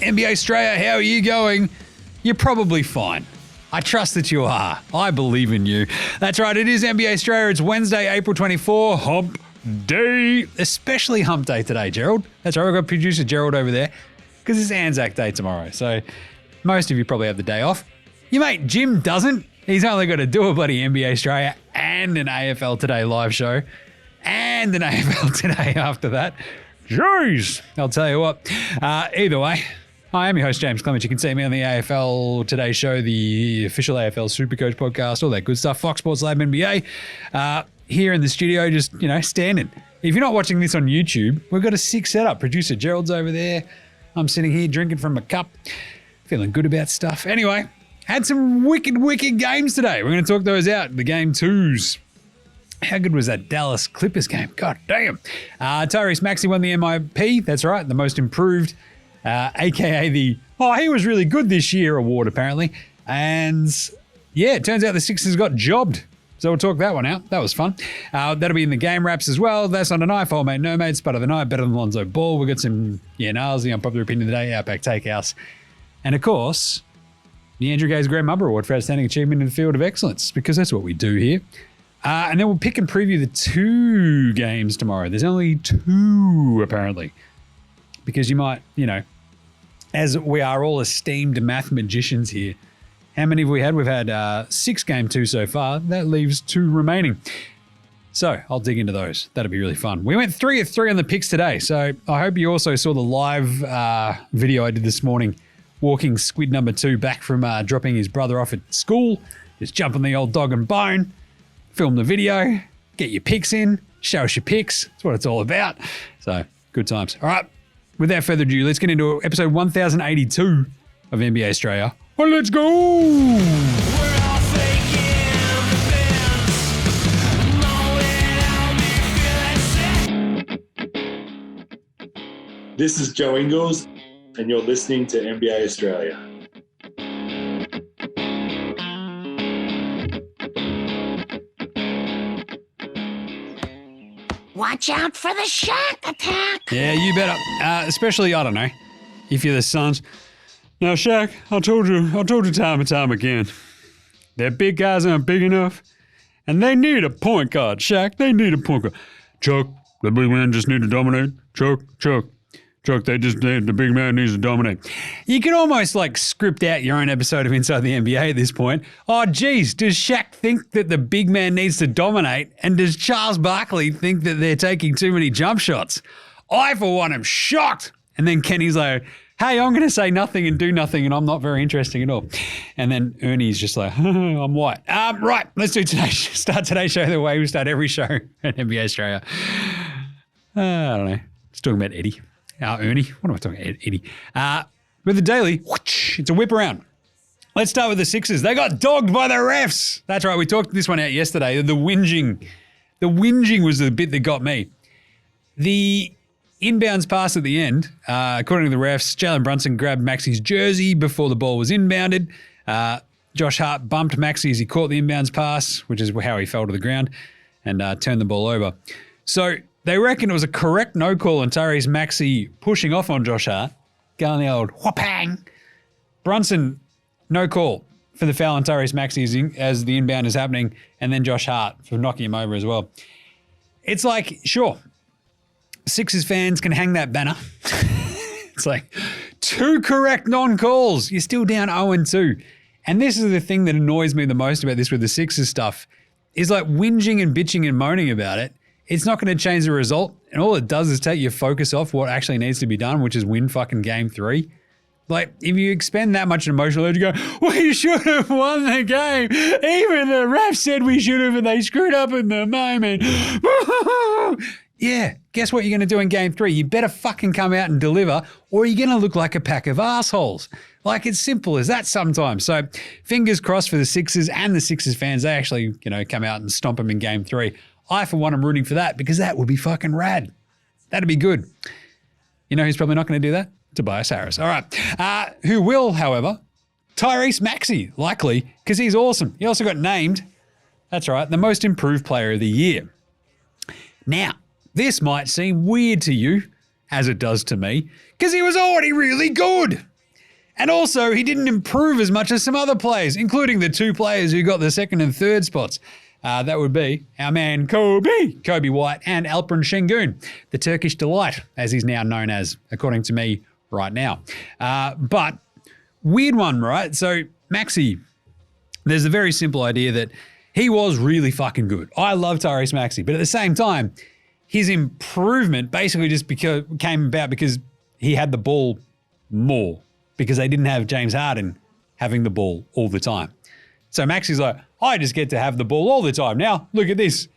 NBA Straya, how are you going? You're probably fine. I trust that you are. I believe in you. That's right, it is NBA Straya. It's Wednesday, April 24, Hump Day. Especially Hump Day today, Gerald. That's right, we've got producer Gerald over there because it's Anzac Day tomorrow. So most of you probably have the day off. Your mate Jim doesn't. He's only got to do a bloody NBA Straya and an AFL Today live show and an AFL Today after that. Jeez, I'll tell you what. Either way, I am your host, James Clement. You can see me on the AFL Today show, the official AFL Supercoach podcast, all that good stuff. Fox Sports Lab NBA. Here in the studio, just, standing. If you're not watching this on YouTube, we've got a sick setup. Producer Gerald's over there. I'm sitting here drinking from a cup, feeling good about stuff. Anyway, had some wicked games today. We're going to talk those out. The game twos. How good was that Dallas Clippers game? God damn. Tyrese Maxey won the MIP. That's right, the most improved, a.k.a. the, he was really good this year award, apparently. And, yeah, it turns out the Sixers got jobbed. So we'll talk that one out. That was fun. That'll be in the game wraps as well. That's on tonight. For mate, no mate, Spud of the night, better than Lonzo Ball. We've got some, nails, the Unpopular Opinion of the day, Outback Takehouse. And, of course, the Andrew Gaze Graham MAMBA Award for Outstanding Achievement in the Field of Excellence, because that's what we do here. And then we'll pick and preview the two games tomorrow. There's only two, apparently. Because you might, as we are all esteemed math magicians here, how many have we had? We've had 6 game 2 so far. That leaves 2 remaining. So I'll dig into those. That'll be really fun. We went 3 of 3 on the picks today. So I hope you also saw the live video I did this morning, walking squid number 2 back from dropping his brother off at school. Just jumping the old dog and bone. Film the video, get your picks in, show us your picks. That's what it's all about. So, good times. All right, without further ado, let's get into episode 1082 of NBA Straya. Well, let's go! This is Joe Ingles, and you're listening to NBA Straya. Watch out for the Shaq Attack. Yeah, you better. Especially, I don't know, if you're the Suns. Now, Shaq, I told you time and time again, their big guys aren't big enough, and they need a point guard. Shaq, they need a point guard. Chuck, the big man just need to dominate. Chuck, the big man needs to dominate. You could almost script out your own episode of Inside the NBA at this point. Oh, geez, does Shaq think that the big man needs to dominate? And does Charles Barkley think that they're taking too many jump shots? I, for one, am shocked. And then Kenny's like, hey, I'm going to say nothing and do nothing, and I'm not very interesting at all. And then Ernie's just like, I'm white. Right, let's start today's show the way we start every show at NBA Straya. I don't know. It's talking about Eddie. Ernie. What am I talking about? Eddie. With the daily, it's a whip around. Let's start with the Sixers. They got dogged by the refs. That's right. We talked this one out yesterday. The whinging. The whinging was the bit that got me. The inbounds pass at the end, according to the refs, Jalen Brunson grabbed Maxey's jersey before the ball was inbounded. Josh Hart bumped Maxey as he caught the inbounds pass, which is how he fell to the ground, and turned the ball over. So they reckon it was a correct no call on Tyrese Maxey pushing off on Josh Hart, going the old whoopang. Brunson, no call for the foul on Tyrese Maxey as the inbound is happening, and then Josh Hart for knocking him over as well. It's like, sure, Sixers fans can hang that banner. It's like 2 correct non-calls. You're still down 0-2. And this is the thing that annoys me the most about this with the Sixers stuff, is whinging and bitching and moaning about it. It's not going to change the result. And all it does is take your focus off what actually needs to be done, which is win fucking game 3. If you expend that much emotional energy, go, we should have won the game. Even the ref said we should have, and they screwed up in the moment. Yeah, guess what you're going to do in game 3? You better fucking come out and deliver, or you're going to look like a pack of assholes. It's simple as that sometimes. So fingers crossed for the Sixers and the Sixers fans. They actually, come out and stomp them in game 3. I, for one, am rooting for that because that would be fucking rad. That'd be good. You know who's probably not going to do that? Tobias Harris. All right. Who will, however? Tyrese Maxey, likely, because he's awesome. He also got named, that's right, the most improved player of the year. Now, this might seem weird to you, as it does to me, because he was already really good. And also, he didn't improve as much as some other players, including the two players who got the second and third spots. That would be our man Kobe White, and Alperen Şengün, the Turkish delight, as he's now known as, according to me right now. But weird one, right? So Maxey, there's a very simple idea that he was really fucking good. I love Tyrese Maxey, but at the same time, his improvement basically just came about because he had the ball more, because they didn't have James Harden having the ball all the time. So Maxey's like, I just get to have the ball all the time. Now, look at this.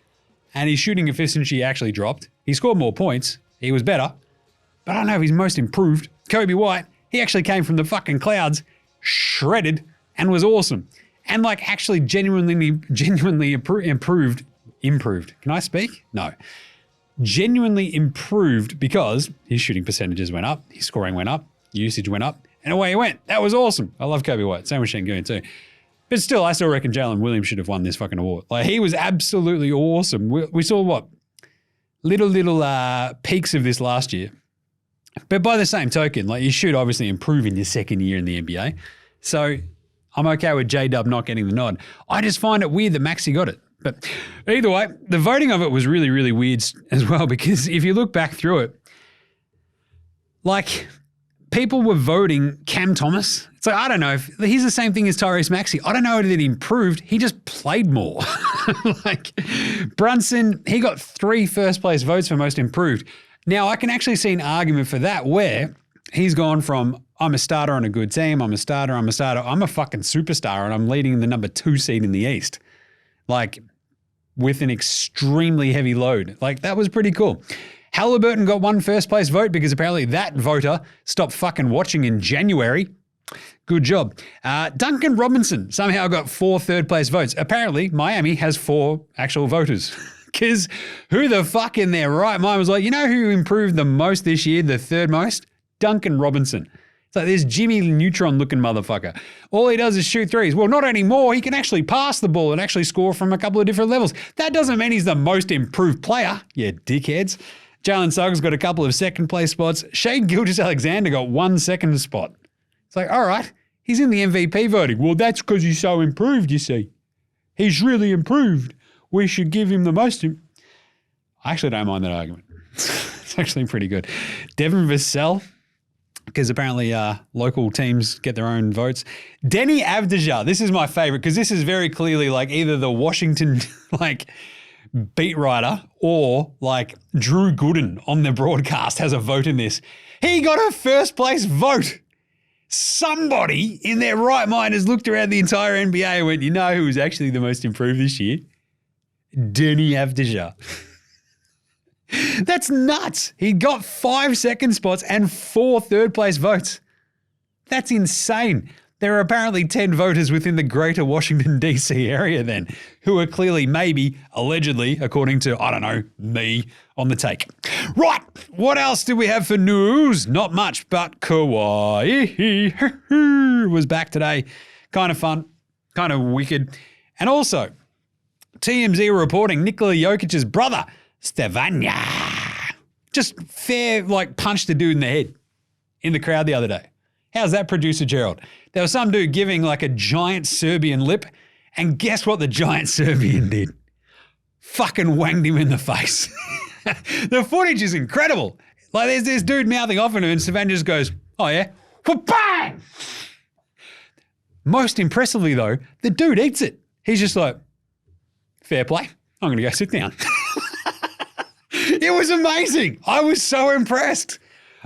And his shooting efficiency actually dropped. He scored more points. He was better. But I don't know if he's most improved. Kobe White, he actually came from the fucking clouds, shredded, and was awesome. And like actually genuinely improved. Can I speak? No. Genuinely improved because his shooting percentages went up, his scoring went up, usage went up, and away he went. That was awesome. I love Kobe White. Same with Şengün too. But still, I still reckon Jalen Williams should have won this fucking award. Like, he was absolutely awesome. We saw what? Little peaks of this last year. But by the same token, like, you should obviously improve in your second year in the NBA. So I'm okay with J-Dub not getting the nod. I just find it weird that Maxey got it. But either way, the voting of it was really, really weird as well, because if you look back through it, like, people were voting Cam Thomas. It's like, I don't know. If he's the same thing as Tyrese Maxey. I don't know that he improved. He just played more. Like, Brunson, he got 3 first-place votes for most improved. Now, I can actually see an argument for that where he's gone from, I'm a starter on a good team, I'm a starter, I'm a fucking superstar, and I'm leading the number 2 seed in the East. Like, with an extremely heavy load. Like, that was pretty cool. Halliburton got 1 first-place vote because apparently that voter stopped fucking watching in January. Good job. Duncan Robinson somehow got 4 third-place votes. Apparently, Miami has 4 actual voters. Because who the fuck in their right mind was like, you know who improved the most this year, the third most? Duncan Robinson. It's like this Jimmy Neutron-looking motherfucker. All he does is shoot threes. Well, not anymore. He can actually pass the ball and actually score from a couple of different levels. That doesn't mean he's the most improved player, you dickheads. Jalen Suggs got a couple of second-place spots. Shai Gilgeous-Alexander got 1 second spot. It's like, all right, he's in the MVP voting. Well, that's because he's so improved, you see. He's really improved. We should give him the most. I actually don't mind that argument. It's actually pretty good. Devin Vassell, because apparently local teams get their own votes. Denny Avdija, this is my favorite because this is very clearly like either the Washington like beat writer or like Drew Gooden on the broadcast has a vote in this. He got a first place vote. Somebody in their right mind has looked around the entire NBA and went, you know who was actually the most improved this year? Denny Avdija. That's nuts. He got 5 second spots and 4 third place votes. That's insane. There are apparently 10 voters within the greater Washington, D.C. area then who are clearly, maybe, allegedly, according to, I don't know, me, on the take. Right, what else do we have for news? Not much, but Kawhi was back today. Kind of fun, kind of wicked. And also, TMZ reporting Nikola Jokic's brother, Stevanja, just fair, like, punched a dude in the head in the crowd the other day. How's that, producer Gerald? There was some dude giving like a giant Serbian lip, and guess what the giant Serbian did? Fucking wanged him in the face. The footage is incredible. Like there's this dude mouthing off at him and Stevanja just goes, oh yeah, bang! Most impressively though, the dude eats it. He's just like, fair play, I'm going to go sit down. It was amazing. I was so impressed.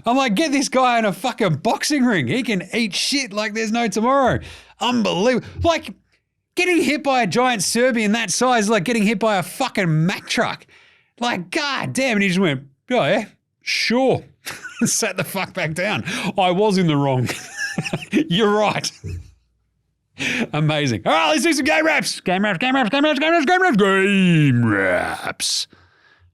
I'm like, get this guy in a fucking boxing ring. He can eat shit like there's no tomorrow. Unbelievable. Like, getting hit by a giant Serbian that size is like getting hit by a fucking Mack truck. Like, god damn. And he just went, oh yeah, sure. And sat the fuck back down. I was in the wrong. You're right. Amazing. All right, let's do some game wraps. Game wraps.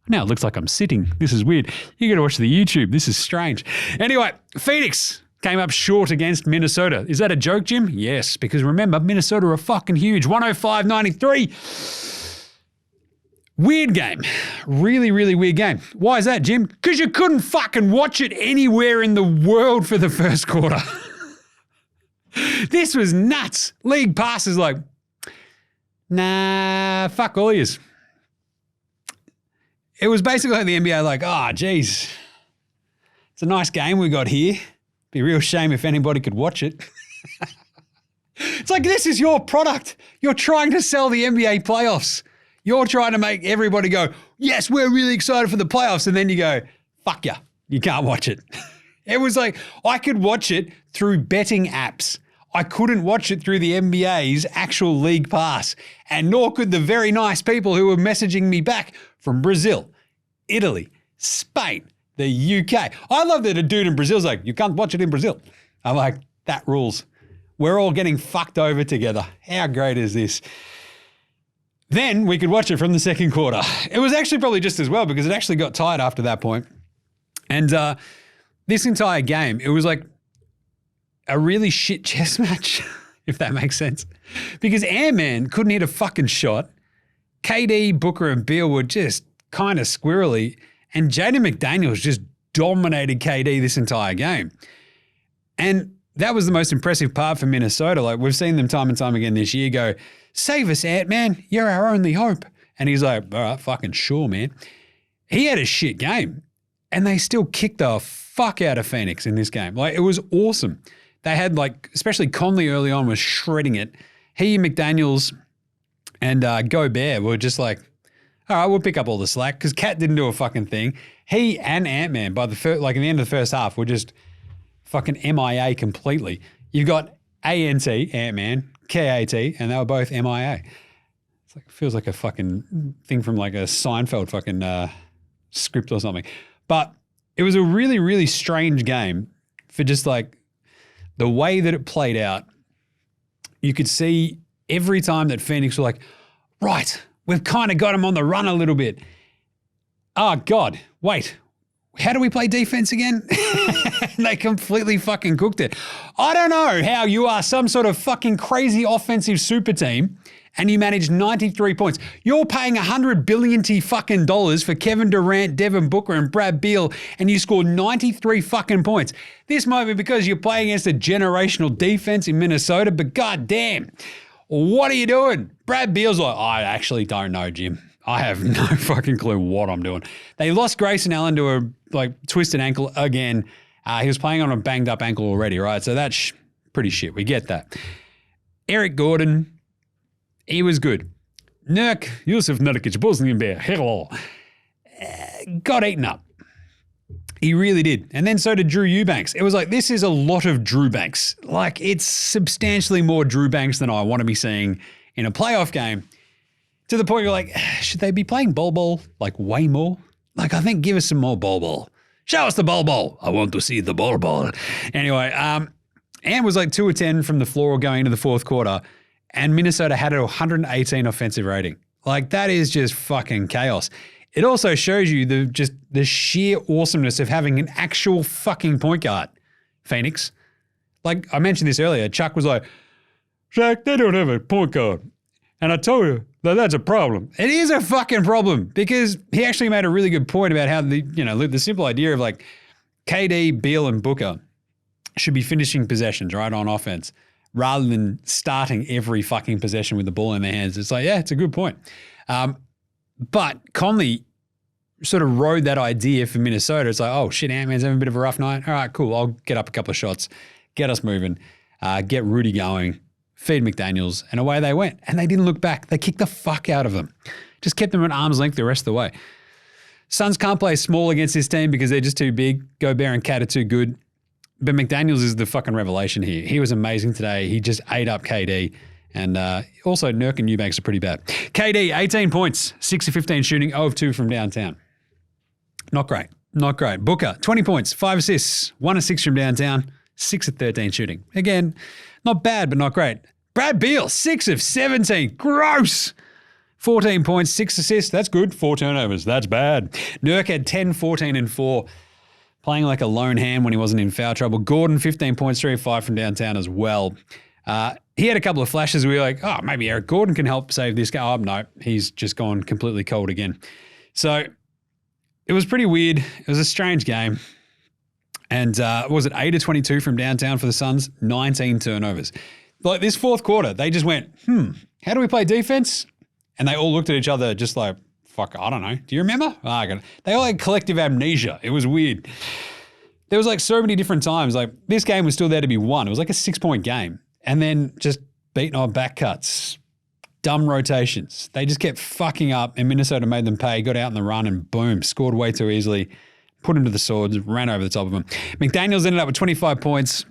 Now it looks like I'm sitting. This is weird. You got to watch the YouTube. This is strange. Anyway, Phoenix came up short against Minnesota. Is that a joke, Jim? Yes, because remember, Minnesota are fucking huge. 105-93. Weird game. Really, really weird game. Why is that, Jim? Because you couldn't fucking watch it anywhere in the world for the first quarter. This was nuts. League Pass is like, nah, fuck all yous. It was basically like the NBA like, oh, geez, it's a nice game we got here. Be a real shame if anybody could watch it. It's like, this is your product. You're trying to sell the NBA playoffs. You're trying to make everybody go, yes, we're really excited for the playoffs. And then you go, fuck ya, you can't watch it. It was like, I could watch it through betting apps. I couldn't watch it through the NBA's actual league pass. And nor could the very nice people who were messaging me back from Brazil, Italy, Spain, the UK. I love that a dude in Brazil's like, you can't watch it in Brazil. I'm like, that rules. We're all getting fucked over together. How great is this? Then we could watch it from the second quarter. It was actually probably just as well because it actually got tied after that point. And this entire game, it was like a really shit chess match, if that makes sense. Because Ant-Man couldn't hit a fucking shot. KD, Booker, and Beal were just kind of squirrely. And Jaden McDaniels just dominated KD this entire game. And that was the most impressive part for Minnesota. Like, we've seen them time and time again this year go, save us, Ant-Man. You're our only hope. And he's like, all right, fucking sure, man. He had a shit game. And they still kicked the fuck out of Phoenix in this game. Like, it was awesome. They had, like, especially Conley early on was shredding it. He, McDaniels, and Gobert were just like, all right, we'll pick up all the slack because Cat didn't do a fucking thing. He and Ant-Man, by the in the end of the first half, were just fucking MIA completely. You've got A-N-T, Ant-Man, K-A-T, and they were both MIA. It's like, it feels like a fucking thing from like a Seinfeld fucking script or something. But it was a really, really strange game for just like the way that it played out. You could see every time that Phoenix were like, right, we've kind of got him on the run a little bit. Oh, God, wait. How do we play defense again? They completely fucking cooked it. I don't know how you are some sort of fucking crazy offensive super team and you manage 93 points. You're paying $100 billion fucking dollars for Kevin Durant, Devin Booker, and Brad Beal, and you scored 93 fucking points. This might be because you're playing against a generational defense in Minnesota, but goddamn, what are you doing? Brad Beal's like, I actually don't know, Jim. I have no fucking clue what I'm doing. They lost Grayson Allen to a twisted ankle again. He was playing on a banged up ankle already, right? So that's pretty shit. We get that. Eric Gordon, he was good. Nurk, Yusuf Nurkic, Bosnian Bear, hello, got eaten up. He really did. And then so did Drew Eubanks. It was like, this is a lot of Drew Banks. Like, it's substantially more Drew Banks than I want to be seeing in a playoff game. To the point you're like, should they be playing ball like way more? Like, I think give us some more ball. Show us the ball. I want to see the ball. Anyway, Ant was like 2 of 10 from the floor going into the fourth quarter, and Minnesota had a 118 offensive rating. Like, that is just fucking chaos. It also shows you the sheer awesomeness of having an actual fucking point guard, Phoenix. Like I mentioned this earlier, Chuck was like, Shaq, they don't have a point guard. And I told you that that's a problem. It is a fucking problem because he actually made a really good point about how the simple idea of like KD, Beal, and Booker should be finishing possessions, right, on offense rather than starting every fucking possession with the ball in their hands. It's like, yeah, it's a good point. But Conley sort of rode that idea for Minnesota. It's like, oh shit, Ant-Man's having a bit of a rough night. All right, cool. I'll get up a couple of shots, get us moving, get Rudy going, feed McDaniels, and away they went. And they didn't look back. They kicked the fuck out of them. Just kept them at arm's length the rest of the way. Suns can't play small against this team because they're just too big. Gobert and Cat are too good. But McDaniels is the fucking revelation here. He was amazing today. He just ate up KD. And also Nurk and Eubanks are pretty bad. KD, 18 points, 6 of 15 shooting, 0 of 2 from downtown. Not great. Not great. Booker, 20 points, 5 assists, 1 of 6 from downtown, 6 of 13 shooting. Again, not bad, but not great. Brad Beal, 6 of 17. Gross. 14 points, 6 assists. That's good. 4 turnovers. That's bad. Nurk had 10, 14, and 4. Playing like a lone hand when he wasn't in foul trouble. Gordon, 15 points, 3 of 5 from downtown as well. He had a couple of flashes. We were like, oh, maybe Eric Gordon can help save this guy. Oh, no, he's just gone completely cold again. So it was pretty weird. It was a strange game. And was it 8 of 22 from downtown for the Suns? 19 turnovers. Like this fourth quarter, they just went, how do we play defense? And they all looked at each other just like, fuck, I don't know. Do you remember? They all had collective amnesia. It was weird. There was like so many different times. Like this game was still there to be won. It was like a 6-point game. And then just beaten on back cuts, dumb rotations. They just kept fucking up and Minnesota made them pay, got out in the run and boom, scored way too easily, put him to the swords, ran over the top of him. McDaniels ended up with 25 points.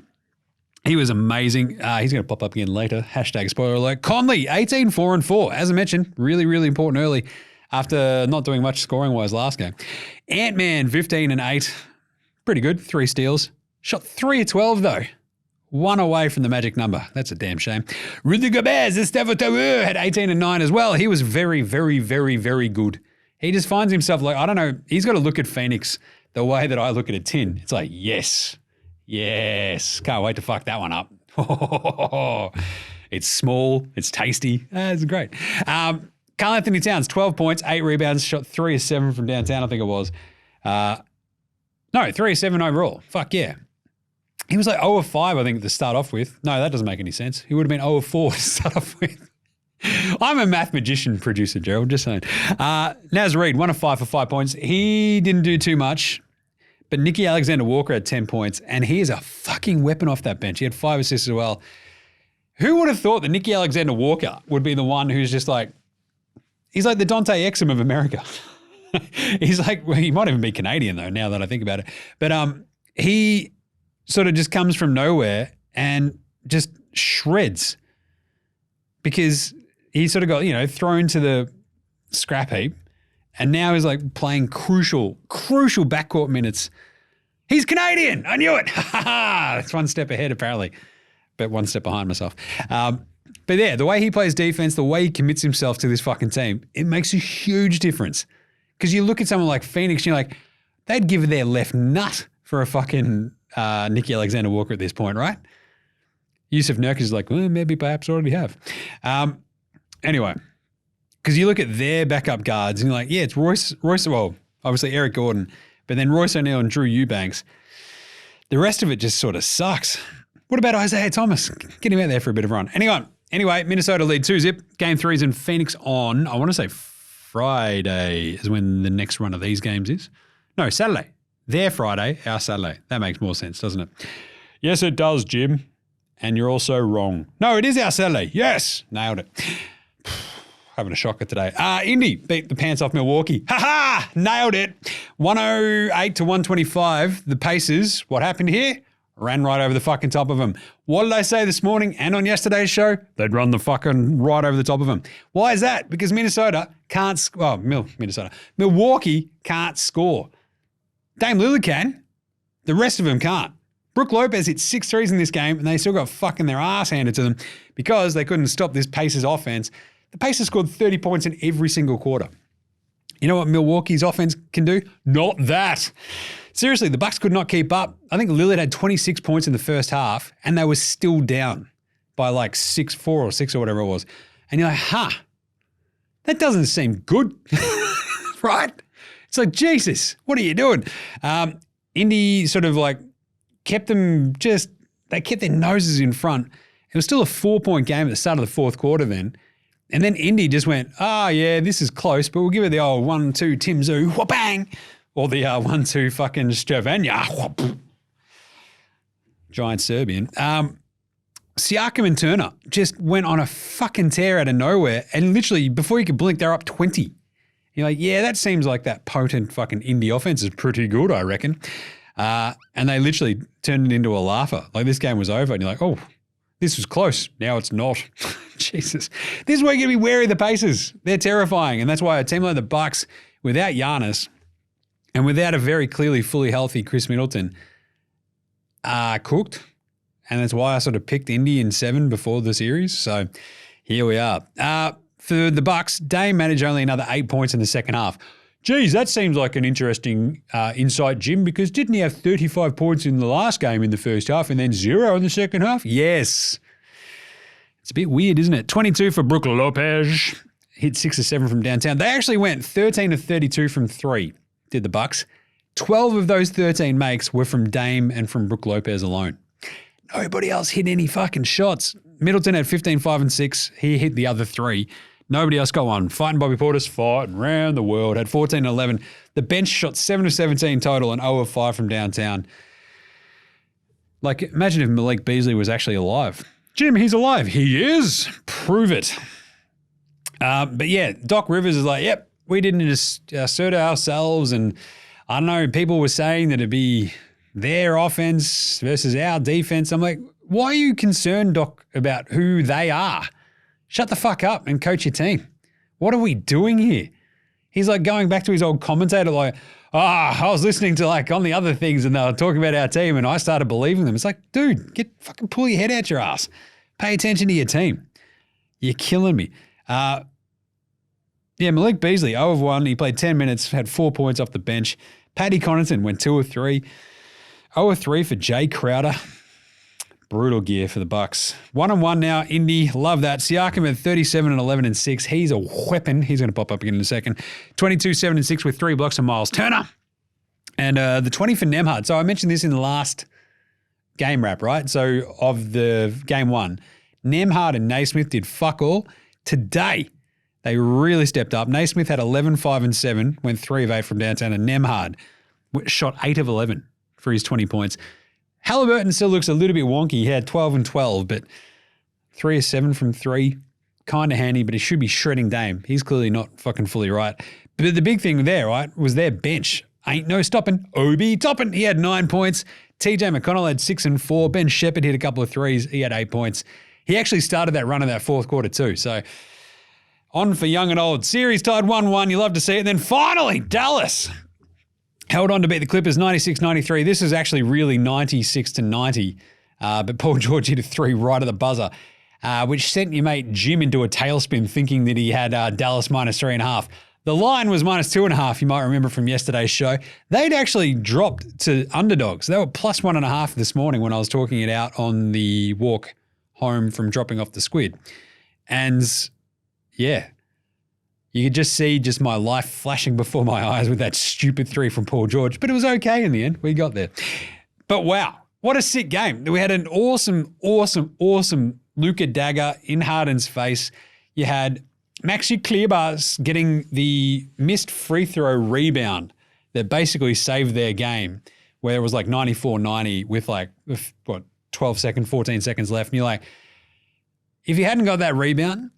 He was amazing. He's going to pop up again later. Hashtag spoiler alert. Conley, 18, 4 and 4. As I mentioned, really, really important early after not doing much scoring-wise last game. Ant-Man, 15 and 8. Pretty good. 3 steals. Shot 3 of 12, though. 1 away from the magic number. That's a damn shame. Rudy Gobert, had 18 and 9 as well. He was very, very, very, very good. He just finds himself like, I don't know, he's got to look at Phoenix the way that I look at a tin. It's like, yes. Can't wait to fuck that one up. It's small. It's tasty. It's great. Karl Anthony Towns, 12 points, 8 rebounds, shot 3 of 7 from downtown, I think it was. No, 3 of 7 overall. Fuck yeah. He was like 0 of 5, I think, to start off with. No, that doesn't make any sense. He would have been 0 of 4 to start off with. I'm a math magician producer, Gerald, just saying. Naz Reid, 1 of 5 for 5 points. He didn't do too much, but Nicky Alexander-Walker had 10 points, and he is a fucking weapon off that bench. He had 5 assists as well. Who would have thought that Nicky Alexander-Walker would be the one who's just like, he's like the Dante Exum of America. He's like, well, he might even be Canadian though, now that I think about it. But he sort of just comes from nowhere and just shreds because he sort of got, thrown to the scrap heap and now he's like playing crucial backcourt minutes. He's Canadian. I knew it. That's one step ahead apparently, but one step behind myself. But yeah, the way he plays defense, the way he commits himself to this fucking team, it makes a huge difference. Because you look at someone like Phoenix and you're like, they'd give their left nut for a fucking Nicky Alexander-Walker at this point, right? Yusuf Nurkic is like, well, maybe perhaps already have. Anyway, because you look at their backup guards and you're like, yeah, it's Royce, well, obviously Eric Gordon, but then Royce O'Neal and Drew Eubanks. The rest of it just sort of sucks. What about Isaiah Thomas? Get him out there for a bit of a run. Anyway, Minnesota lead 2-0. Game 3 is in Phoenix on, I want to say Friday is when the next run of these games is. No, Saturday. Their Friday, our Saturday. That makes more sense, doesn't it? Yes, it does, Jim. And you're also wrong. No, it is our Saturday. Yes. Nailed it. Having a shocker today. Indy beat the pants off Milwaukee. Ha-ha! Nailed it. 108 to 125. The Pacers, what happened here? Ran right over the fucking top of them. What did I say this morning and on yesterday's show? They'd run the fucking right over the top of them. Why is that? Because Minnesota can't Milwaukee can't score. Dame Lillard can. The rest of them can't. Brook Lopez hit 6 threes in this game and they still got fucking their ass handed to them because they couldn't stop this Pacers offense. The Pacers scored 30 points in every single quarter. You know what Milwaukee's offense can do? Not that. Seriously, the Bucks could not keep up. I think Lillard had 26 points in the first half and they were still down by like 4 or 6 or whatever it was. And you're like, that doesn't seem good, right? It's like, Jesus, what are you doing? Indy sort of like kept they kept their noses in front. It was still a 4-point game at the start of the fourth quarter then. And then Indy just went, yeah, this is close, but we'll give it the old 1-2 Tim Zoo, wha-bang. Or the 1-2 fucking Stravanja. Giant Serbian. Siakam and Turner just went on a fucking tear out of nowhere. And literally, before you could blink, they're up 20. You're like, yeah, that seems like that potent fucking Indy offense is pretty good, I reckon. And they literally turned it into a laugher. Like this game was over and you're like, oh, this was close. Now it's not. Jesus. This is why you're going to be wary of the Pacers. They're terrifying. And that's why a team like the Bucks, without Giannis, and without a very clearly fully healthy Chris Middleton, are cooked. And that's why I sort of picked Indy in 7 before the series. So here we are. For the Bucks, Dame managed only another 8 points in the second half. Geez, that seems like an interesting insight, Jim, because didn't he have 35 points in the last game in the first half and then 0 in the second half? Yes. It's a bit weird, isn't it? 22 for Brook Lopez. Hit 6 or 7 from downtown. They actually went 13 of 32 from 3. Did the Bucks. 12 of those 13 makes were from Dame and from Brook Lopez alone. Nobody else hit any fucking shots. Middleton had 15, 5, and 6. He hit the other 3. Nobody else got one. Fighting Bobby Portis, fighting around the world, had 14 and 11. The bench shot 7 of 17 total and 0 of 5 from downtown. Like, imagine if Malik Beasley was actually alive. Jim, he's alive. He is. Prove it. But yeah, Doc Rivers is like, yep, we didn't just assert ourselves. And I don't know, people were saying that it'd be their offense versus our defense. I'm like, why are you concerned, Doc, about who they are? Shut the fuck up and coach your team. What are we doing here? He's like going back to his old commentator like, I was listening to like on the other things and they were talking about our team and I started believing them. It's like, dude, fucking pull your head out your ass. Pay attention to your team. You're killing me. Yeah, Malik Beasley, 0 of 1. He played 10 minutes, had 4 points off the bench. Paddy Connaughton went 2 of 3. 0 of 3 for Jay Crowder. Brutal gear for the Bucks. 1-1 now, Indy. Love that. Siakam at 37 and 11 and 6. He's a weapon. He's going to pop up again in a second. 22, 7 and 6 with 3 blocks and Miles Turner. And the 20 for Nembhard. So I mentioned this in the last game wrap, right? So of the game 1, Nembhard and Naismith did fuck all. Today, they really stepped up. Naismith had 11, 5 and 7, went 3 of 8 from downtown, and Nembhard shot 8 of 11 for his 20 points. Halliburton still looks a little bit wonky. He had 12 and 12, but 3 of 7 from 3. Kind of handy, but he should be shredding Dame. He's clearly not fucking fully right. But the big thing there, right, was their bench. Ain't no stopping. Obi Toppin. He had 9 points. TJ McConnell had 6 and 4. Ben Shepherd hit a couple of threes. He had 8 points. He actually started that run in that fourth quarter too. So on for young and old. Series tied 1-1. You love to see it. And then finally, Dallas held on to beat the Clippers 96-93. This is actually really 96-90. But Paul George hit a 3 right at the buzzer, which sent your mate Jim into a tailspin thinking that he had Dallas minus 3.5. The line was minus 2.5, you might remember from yesterday's show. They'd actually dropped to underdogs. They were plus 1.5 this morning when I was talking it out on the walk home from dropping off the squid. And yeah, you could just see just my life flashing before my eyes with that stupid 3 from Paul George. But it was okay in the end. We got there. But wow, what a sick game. We had an awesome Luka dagger in Harden's face. You had Maxi Kleber getting the missed free throw rebound that basically saved their game, where it was like 94-90 with 14 seconds left. And you're like, if you hadn't got that rebound,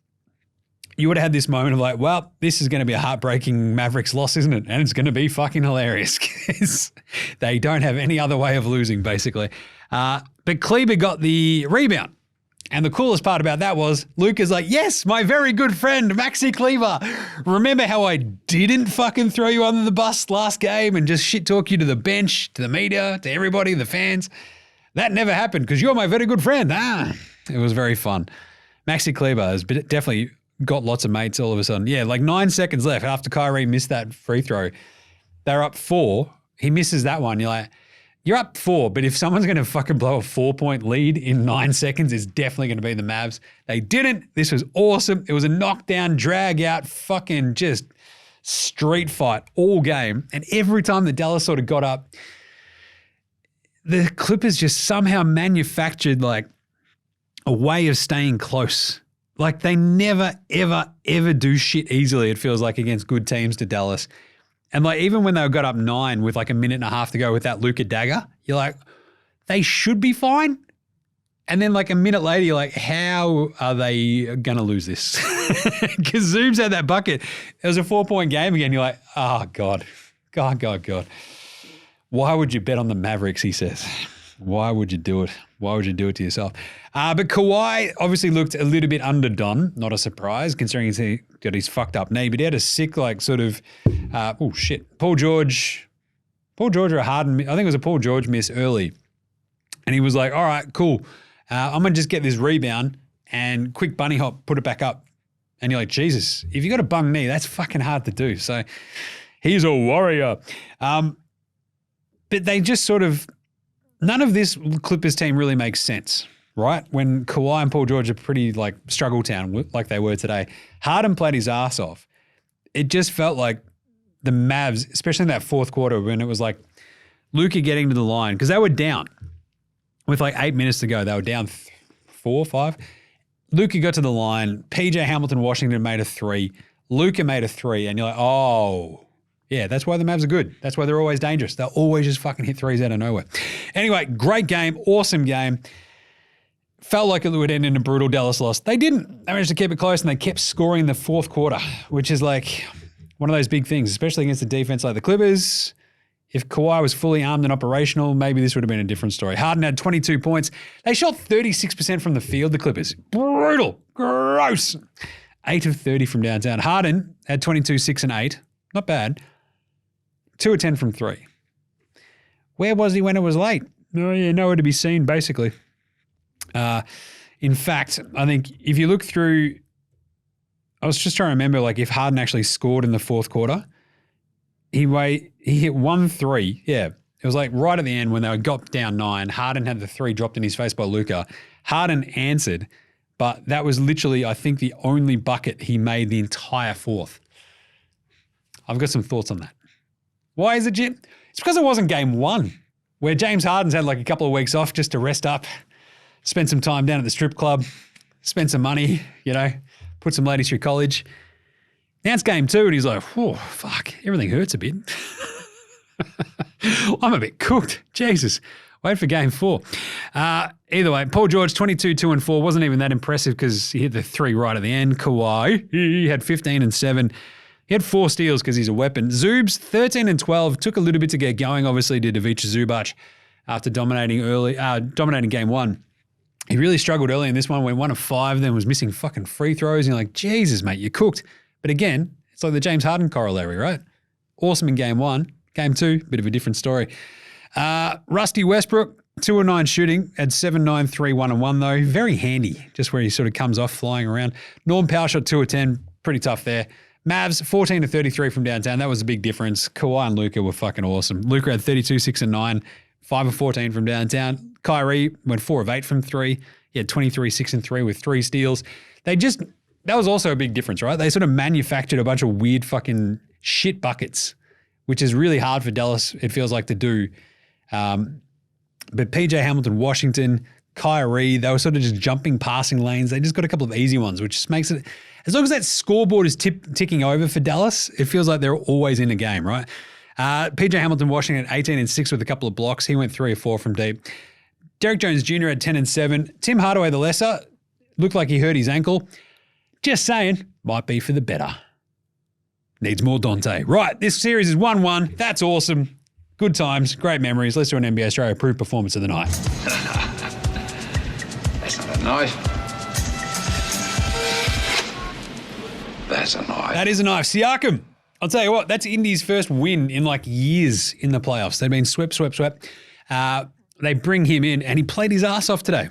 you would have had this moment of like, well, this is going to be a heartbreaking Mavericks loss, isn't it? And it's going to be fucking hilarious because they don't have any other way of losing, basically. But Kleber got the rebound. And the coolest part about that was Luka's like, yes, my very good friend, Maxi Kleber. Remember how I didn't fucking throw you under the bus last game and just shit talk you to the bench, to the media, to everybody, the fans? That never happened because you're my very good friend. It was very fun. Maxi Kleber has definitely got lots of mates all of a sudden. Yeah, like 9 seconds left after Kyrie missed that free throw. They're up 4. He misses that one. You're like, you're up 4, but if someone's going to fucking blow a 4-point lead in 9 seconds, it's definitely going to be the Mavs. They didn't. This was awesome. It was a knockdown, drag out, fucking just street fight all game. And every time the Dallas sort of got up, the Clippers just somehow manufactured like a way of staying close. Like they never, ever, ever do shit easily, it feels like, against good teams to Dallas. And like even when they got up 9 with like a minute and a half to go with that Luka dagger, you're like, they should be fine. And then like a minute later, you're like, how are they going to lose this? Because Zoom's had that bucket. It was a 4-point game again. You're like, oh, God. Why would you bet on the Mavericks, he says. Why would you do it? Why would you do it to yourself? But Kawhi obviously looked a little bit underdone. Not a surprise, considering he got his fucked up knee. But he had a sick, like, sort of, Paul George or Harden, I think it was a Paul George miss early. And he was like, all right, cool. I'm going to just get this rebound and quick bunny hop, put it back up. And you're like, Jesus, if you got a bung knee, that's fucking hard to do. So he's a warrior. But they just sort of, none of this Clippers team really makes sense, right? When Kawhi and Paul George are pretty like struggle town like they were today. Harden played his ass off. It just felt like the Mavs, especially in that fourth quarter when it was like Luka getting to the line, because they were down with like 8 minutes to go. They were down 4 or 5. Luka got to the line. PJ Hamilton Washington made a 3. Luka made a 3. And you're like, oh, yeah, that's why the Mavs are good. That's why they're always dangerous. They'll always just fucking hit threes out of nowhere. Anyway, great game. Awesome game. Felt like it would end in a brutal Dallas loss. They didn't. They managed to keep it close, and they kept scoring in the fourth quarter, which is like one of those big things, especially against a defense like the Clippers. If Kawhi was fully armed and operational, maybe this would have been a different story. Harden had 22 points. They shot 36% from the field, the Clippers. Brutal. Gross. 8 of 30 from downtown. Harden had 22, 6, and 8. Not bad. 2 of 10 from 3. Where was he when it was late? Oh, yeah, nowhere to be seen, basically. In fact, I think if you look through, I was just trying to remember, like, if Harden actually scored in the fourth quarter, he hit 1 3. Yeah, it was like right at the end when they got down 9. Harden had the 3 dropped in his face by Luka. Harden answered, but that was literally, I think, the only bucket he made the entire fourth. I've got some thoughts on that. Why is it, Jim? It's because it wasn't game 1, where James Harden's had like a couple of weeks off just to rest up, spend some time down at the strip club, spend some money, put some ladies through college. Now it's game 2 and he's like, whoa, fuck, everything hurts a bit. I'm a bit cooked. Jesus. Wait for game 4. Either way, Paul George, 22, 2, and 4. Wasn't even that impressive because he hit the 3 right at the end. Kawhi, he had 15 and 7. He had 4 steals because he's a weapon. Zubs, 13 and 12. Took a little bit to get going, obviously, to Ivica Zubac after dominating game 1. He really struggled early in this one, went 1 of 5, then was missing fucking free throws. And you're like, Jesus, mate, you're cooked. But again, it's like the James Harden corollary, right? Awesome in game 1. Game 2, bit of a different story. Rusty Westbrook, 2 of 9 shooting, had 7, 9, 3, 1 and 1 though. Very handy, just where he sort of comes off flying around. Norm Powell shot 2 of 10, pretty tough there. Mavs, 14 to 33 from downtown. That was a big difference. Kawhi and Luka were fucking awesome. Luka had 32, 6 and 9, 5 of 14 from downtown. Kyrie went 4 of 8 from 3. He had 23, 6 and 3 with 3 steals. That was also a big difference, right? They sort of manufactured a bunch of weird fucking shit buckets, which is really hard for Dallas, it feels like, to do. But PJ Hamilton, Washington, Kyrie, they were sort of just jumping passing lanes. They just got a couple of easy ones, which just makes it, as long as that scoreboard is ticking over for Dallas, it feels like they're always in the game, right? PJ Hamilton, Washington, 18 and 6 with a couple of blocks. He went 3 or 4 from deep. Derek Jones Jr. had 10 and 7. Tim Hardaway, the lesser, looked like he hurt his ankle. Just saying, might be for the better. Needs more Dante. Right, this series is 1-1. That's awesome. Good times, great memories. Let's do an NBA Straya approved performance of the night. That's not a knife. That's a knife. That is a knife. Siakam, I'll tell you what, that's Indy's first win in like years in the playoffs. They've been swept. They bring him in and he played his ass off today.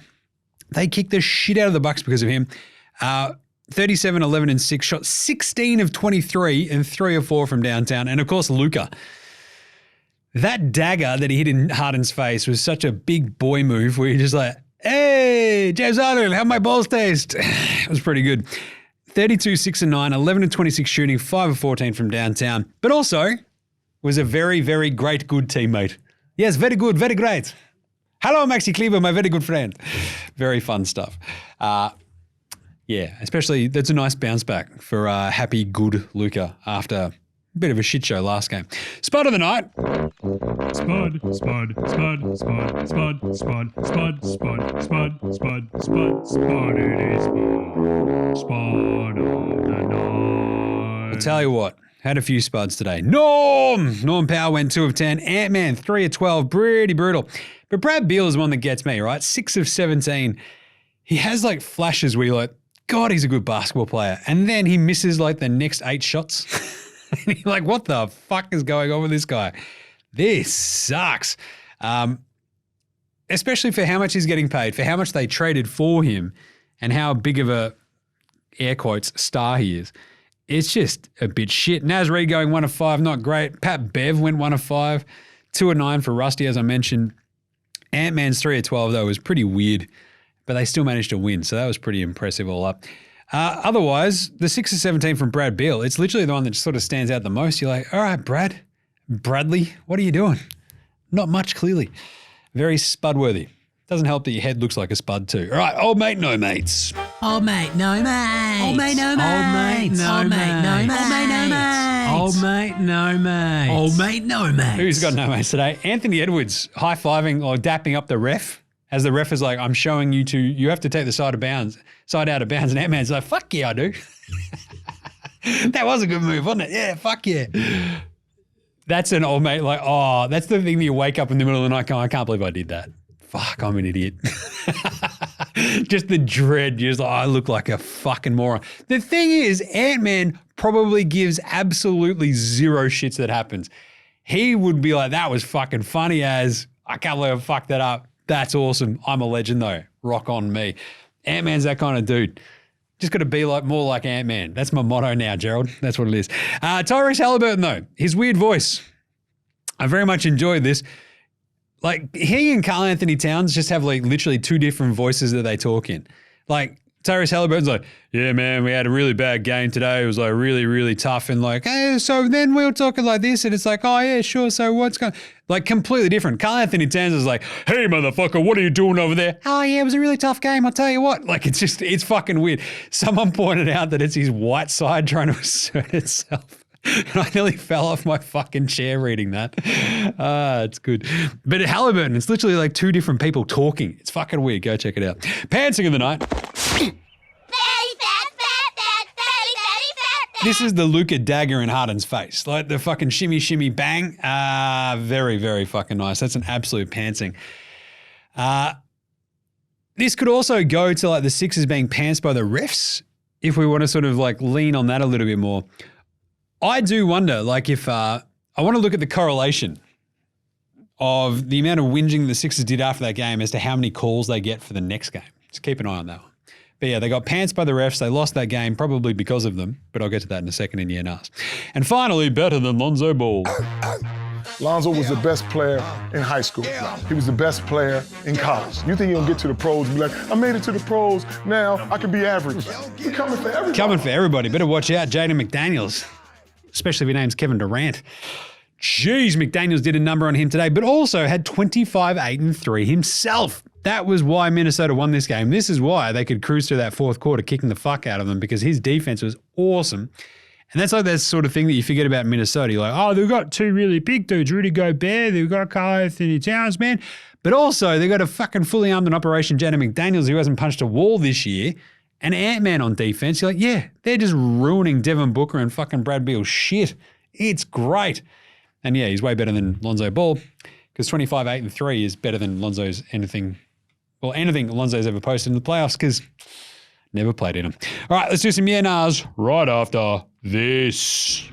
They kicked the shit out of the Bucks because of him. 37, 11, and 6, shot 16 of 23 and 3 of 4 from downtown. And of course, Luka. That dagger that he hit in Harden's face was such a big boy move where you're just like, hey, James Harden, how my balls taste? It was pretty good. 32, 6 and 9, 11 and 26 shooting, 5 of 14 from downtown. But also was a very, very great, good teammate. Yes, very good, very great. Hello, Maxi Kleber, my very good friend. Very fun stuff. Yeah, especially that's a nice bounce back for happy, good Luka after a bit of a shit show last game. Spud of the night. Spud, Spud, Spud, Spud, Spud, Spud, Spud, Spud, Spud, Spud, Spud, Spud, it is Spud of the night. I'll tell you what, had a few spuds today. Norm Powell went 2 of 10. Ant-Man, 3 of 12. Pretty brutal. But Brad Beal is one that gets me, right? 6 of 17. He has like flashes where you're like, God, he's a good basketball player. And then he misses like the next 8 shots. And you're like, what the fuck is going on with this guy? This sucks. Especially for how much he's getting paid, for how much they traded for him and how big of a, air quotes, star he is. It's just a bit shit. Naz Reid going 1 of 5, not great. Pat Bev went 1 of 5. 2 of 9 for Rusty, as I mentioned. Ant-Man's 3 of 12, though, was pretty weird. But they still managed to win, so that was pretty impressive all up. Otherwise, the 6 of 17 from Brad Beal, it's literally the one that sort of stands out the most. You're like, all right, Bradley, what are you doing? Not much, clearly. Very Spud-worthy. Doesn't help that your head looks like a Spud too. All right, old mate, no mates. Old mate, no mates. Old mate, no mates. Old mate, no mates. Old mate, no mates. Old mate, no mates. Old mate, no mates. Who's got no mates today? Anthony Edwards high-fiving or dapping up the ref as the ref is like, I'm showing you to, you have to take the side out of bounds. And Ant-Man's like, fuck yeah, I do. That was a good move, wasn't it? Yeah, fuck yeah. That's an old mate, like, oh, that's the thing that you wake up in the middle of the night going, I can't believe I did that. Fuck, I'm an idiot. Just the dread. You're just like, I look like a fucking moron. The thing is, Ant-Man probably gives absolutely zero shits that happens. He would be like, that was fucking funny as, I can't believe I fucked that up. That's awesome. I'm a legend though. Rock on me. Ant-Man's that kind of dude. Just got to be like more like Ant-Man. That's my motto now, Gerald. That's what it is. Tyrese Halliburton though, his weird voice. I very much enjoyed this. Like, he and Karl Anthony Towns just have like literally two different voices that they talk in. Like, Tyrese Halliburton's like, yeah, man, we had a really bad game today. It was like really, really tough. And like, hey, so then we were talking like this. And it's like, oh, yeah, sure. So what's going on? Like, completely different. Karl Anthony Towns is like, hey, motherfucker, what are you doing over there? Oh, yeah, it was a really tough game. I'll tell you what. Like, it's just, it's fucking weird. Someone pointed out that it's his white side trying to assert itself. And I nearly fell off my fucking chair reading that. It's good. But at Halliburton, it's literally like two different people talking. It's fucking weird. Go check it out. Pantsing of the night. This is the Luka dagger in Harden's face. Like the fucking shimmy, shimmy, bang. Very, very fucking nice. That's an absolute pantsing. This could also go to like the Sixers being pantsed by the refs if we want to sort of like lean on that a little bit more. I do wonder, like, if I want to look at the correlation of the amount of whinging the Sixers did after that game as to how many calls they get for the next game. Just keep an eye on that one. But yeah, they got pantsed by the refs. They lost that game probably because of them, but I'll get to that in a second in YNAS. And finally, better than Lonzo Ball. Lonzo was the best player in high school. He was the best player in college. You think he'll get to the pros and be like, I made it to the pros, now I can be average. He's coming for everybody. Coming for everybody. Better watch out, Jaden McDaniels. Especially if your name's Kevin Durant. Jeez, McDaniels did a number on him today, but also had 25, 8, and 3 himself. That was why Minnesota won this game. This is why they could cruise through that fourth quarter, kicking the fuck out of them, because his defense was awesome. And that's like that sort of thing that you forget about Minnesota. You're like, oh, they've got two really big dudes, Rudy Gobert, they've got Karl Anthony Towns, man. But also, they've got a fucking fully armed and Operation Jaden McDaniels who hasn't punched a wall this year. And Ant-Man on defense, you're like, yeah, they're just ruining Devin Booker and fucking Brad Beal's shit. It's great. And yeah, he's way better than Lonzo Ball because 25, 8, and 3 is better than Lonzo's anything Lonzo's ever posted in the playoffs because never played in them. All right, let's do some YNAs right after this.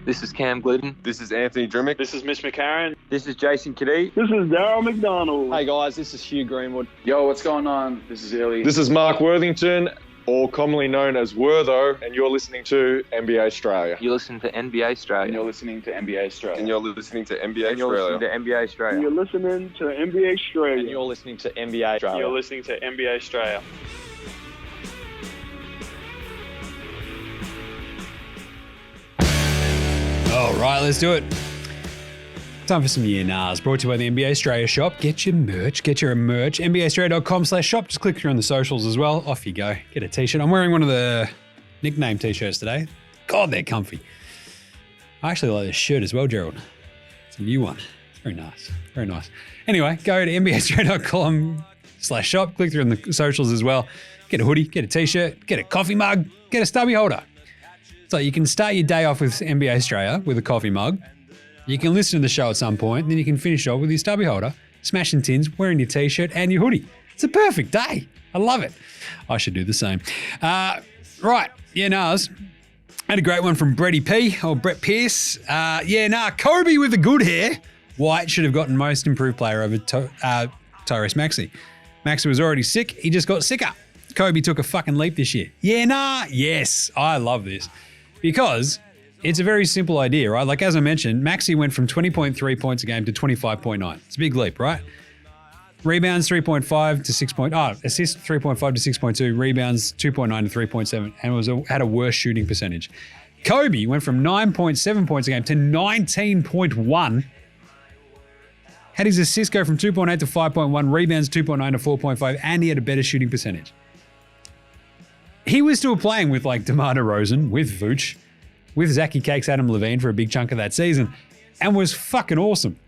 This is Cam Glidden. This is Anthony Drimmick. This is Mitch McCarron. This is Jason Kadee. This is Daryl McDonald. Hey guys, this is Hugh Greenwood. Yo, what's going on? This is Ellie. This is Mark Worthington, or commonly known as Wortho, and you're listening to NBA Straya. You're listening to NBA Straya. And you're listening to NBA Straya. And you're listening to NBA And you're listening to NBA Straya. And you're listening to NBA Straya. And you're listening to NBA Straya. You're listening to NBA Straya. All right, let's do it. Time for some YNAs, brought to you by the NBA Straya shop. Get your merch, NBAstraya.com/shop. Just click through on the socials as well. Off you go. Get a t-shirt. I'm wearing one of the nickname t-shirts today. God, they're comfy. I actually like this shirt as well, Gerald. It's a new one. It's very nice. Very nice. Anyway, go to NBAstraya.com/shop. Click through on the socials as well. Get a hoodie, get a t-shirt, get a coffee mug, get a stubby holder. So you can start your day off with NBA Straya with a coffee mug. You can listen to the show at some point, and then you can finish off with your stubby holder, smashing tins, wearing your t-shirt and your hoodie. It's a perfect day. I love it. I should do the same. Right, YNAs. I had a great one from Brett Pierce. Kobe with the good hair. White should have gotten most improved player over Tyrese Maxey. Maxey was already sick. He just got sicker. Kobe took a fucking leap this year. Yes, I love this. Because it's a very simple idea, right? Like, as I mentioned, Maxey went from 20.3 points a game to 25.9. It's a big leap, right? Rebounds 3.5 to 6. Assists 3.5 to 6.2. Rebounds 2.9 to 3.7, and had a worse shooting percentage. Kobe went from 9.7 points a game to 19.1. had his assists go from 2.8 to 5.1, rebounds 2.9 to 4.5, and he had a better shooting percentage. He was still playing with like DeMar DeRozan, with Vooch, with Zachy Cakes, Adam Levine for a big chunk of that season, and was fucking awesome.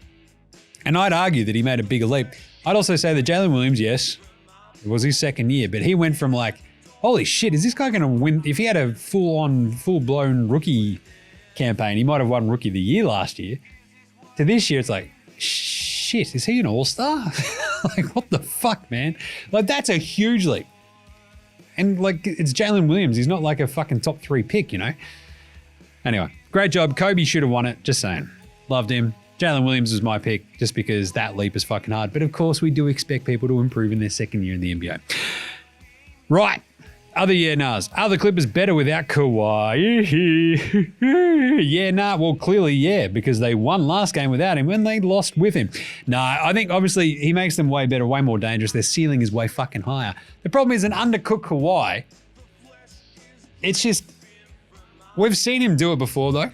And I'd argue that he made a bigger leap. I'd also say that Jalen Williams, yes, it was his second year, but he went from like, holy shit, is this guy going to win? If he had a full-blown rookie campaign, he might have won Rookie of the Year last year. To this year, it's like, shit, is he an all-star? Like, what the fuck, man? Like, that's a huge leap. And like, it's Jalen Williams. He's not like a fucking top 3 pick, you know? Anyway, great job. Kobe should have won it. Just saying. Loved him. Jalen Williams was my pick just because that leap is fucking hard. But of course, we do expect people to improve in their second year in the NBA. Right. Other yeah-nahs. Are the Clippers better without Kawhi? Yeah, nah. Well, clearly, yeah, because they won last game without him when they lost with him. Nah, I think obviously he makes them way better, way more dangerous. Their ceiling is way fucking higher. The problem is an undercooked Kawhi. It's just, we've seen him do it before though.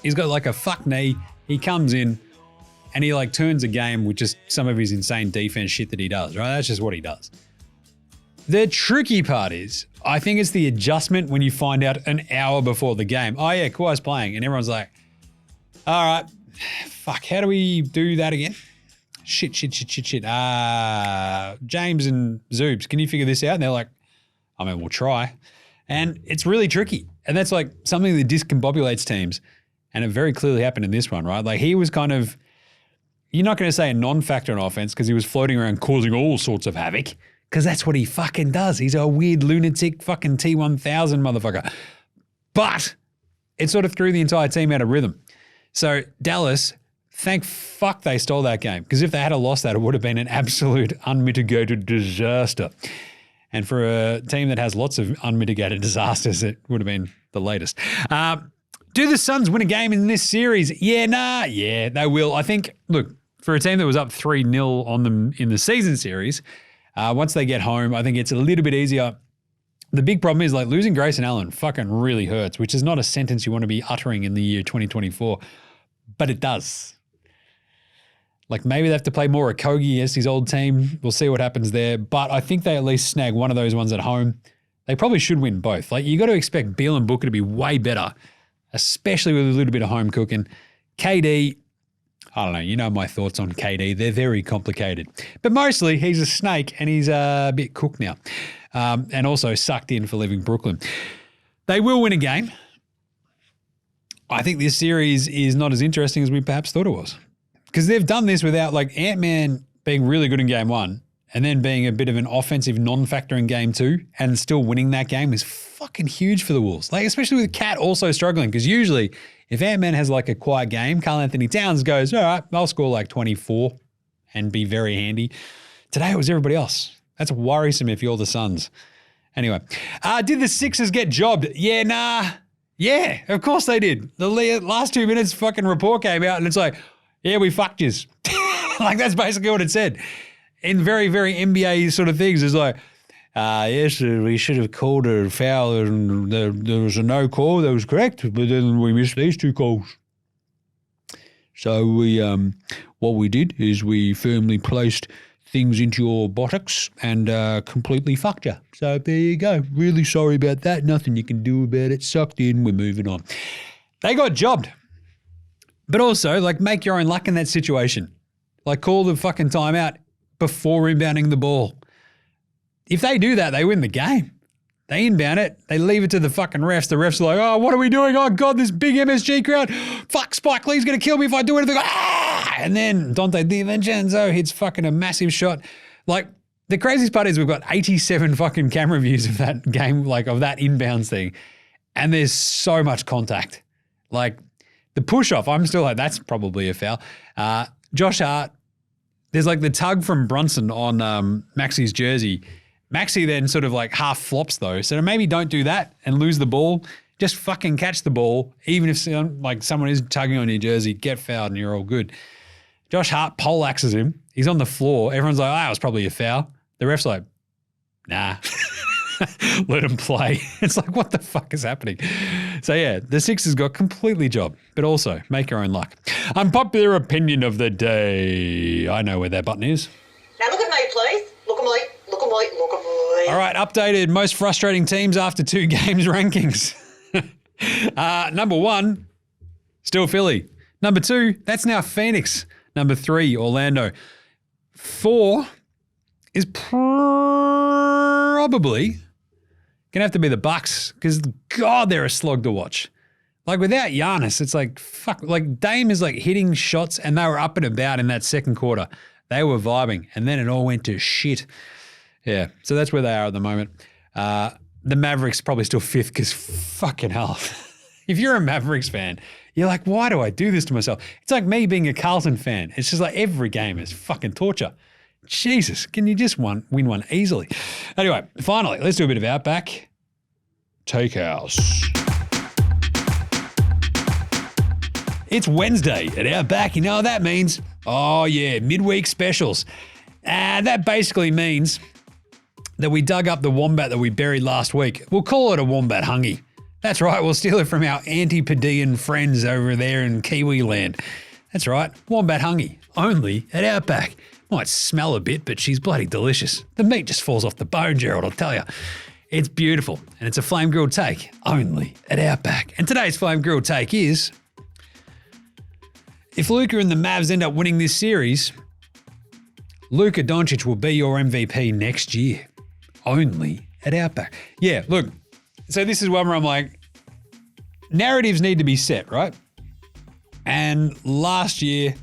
He's got like a fuck knee. He comes in and he like turns a game with just some of his insane defense shit that he does, right? That's just what he does. The tricky part is, I think it's the adjustment when you find out an hour before the game. Oh yeah, Kawhi's playing. And everyone's like, all right, fuck, how do we do that again? Shit. James and Zoobs, can you figure this out? And they're like, I mean, we'll try. And it's really tricky. And that's like something that discombobulates teams. And it very clearly happened in this one, right? Like he was kind of, you're not going to say a non-factor in offense because he was floating around causing all sorts of havoc. Because that's what he fucking does. He's a weird lunatic fucking T1000 motherfucker. But it sort of threw the entire team out of rhythm. So Dallas, thank fuck they stole that game. Because if they had lost that, it would have been an absolute unmitigated disaster. And for a team that has lots of unmitigated disasters, it would have been the latest. Do the Suns win a game in this series? Yeah, nah. Yeah, they will. I think, look, for a team that was up 3-0 on them in the season series, once they get home, I think it's a little bit easier. The big problem is like losing Grayson Allen fucking really hurts, which is not a sentence you want to be uttering in the year 2024, but it does. Like maybe they have to play more Okogie against his old team. We'll see what happens there. But I think they at least snag one of those ones at home. They probably should win both. Like you got to expect Beal and Booker to be way better, especially with a little bit of home cooking. KD, I don't know. You know my thoughts on KD. They're very complicated. But mostly he's a snake and he's a bit cooked now. And also sucked in for leaving Brooklyn. They will win a game. I think this series is not as interesting as we perhaps thought it was. Because they've done this without like Ant-Man being really good in game one and then being a bit of an offensive non-factor in game two and still winning that game is fucking huge for the Wolves. Like especially with Cat also struggling because usually if Ant-Man has like a quiet game, Karl Anthony Towns goes, all right, I'll score like 24 and be very handy. Today it was everybody else. That's worrisome if you're the Suns. Anyway, did the Sixers get jobbed? Yeah, nah. Yeah, of course they did. The last 2 minutes fucking report came out and it's like, yeah, we fucked yous. Like that's basically what it said. In very, very NBA sort of things, it's like, yes, we should have called a foul and there was a no call that was correct, but then we missed these two calls. So we, what we did is we firmly placed things into your buttocks and completely fucked you. So there you go. Really sorry about that. Nothing you can do about it. Sucked in. We're moving on. They got jobbed. But also, like, make your own luck in that situation. Like, call the fucking timeout before inbounding the ball. If they do that, they win the game. They inbound it. They leave it to the fucking refs. The refs are like, oh, what are we doing? Oh, God, this big MSG crowd. Fuck, Spike Lee's going to kill me if I do anything. Ah! And then Dante DiVincenzo hits fucking a massive shot. Like, the craziest part is we've got 87 fucking camera views of that game, like, of that inbounds thing. And there's so much contact. Like, the push-off, I'm still like, that's probably a foul. Josh Hart, there's like the tug from Brunson on Maxi's jersey. Maxi then sort of like half flops though. So maybe don't do that and lose the ball. Just fucking catch the ball. Even if someone is tugging on your jersey, get fouled and you're all good. Josh Hart poleaxes him. He's on the floor. Everyone's like, oh, it was probably a foul. The ref's like, nah. Let him play. It's like, what the fuck is happening? So yeah, the Sixers got completely job, but also make your own luck. Unpopular opinion of the day. I know where that button is. Now look at me, please. Look at me. Look at me. Look at me. All right, updated most frustrating teams after 2 games rankings. Number 1, still Philly. Number 2, that's now Phoenix. Number 3, Orlando. 4 is probably gonna have to be the Bucks because God, they're a slog to watch. Like without Giannis, it's like fuck. Like Dame is like hitting shots and they were up and about in that second quarter. They were vibing and then it all went to shit. Yeah, so that's where they are at the moment. The Mavericks probably still 5th because fucking hell. If you're a Mavericks fan, you're like, why do I do this to myself? It's like me being a Carlton fan. It's just like every game is fucking torture. Jesus, can you just win one easily? Anyway, finally, let's do a bit of Outback Takehouse. It's Wednesday at Outback. You know what that means? Oh, yeah, midweek specials. That basically means that we dug up the wombat that we buried last week. We'll call it a wombat hungy. That's right, we'll steal it from our Antipodean friends over there in Kiwi land. That's right, wombat hungy, only at Outback. Might smell a bit, but she's bloody delicious. The meat just falls off the bone, Gerald, I'll tell you. It's beautiful, and it's a flame grilled take, only at Outback. And today's flame grilled take is, if Luka and the Mavs end up winning this series, Luka Doncic will be your MVP next year, only at Outback. Yeah, look, so this is one where I'm like, narratives need to be set, right? And last year,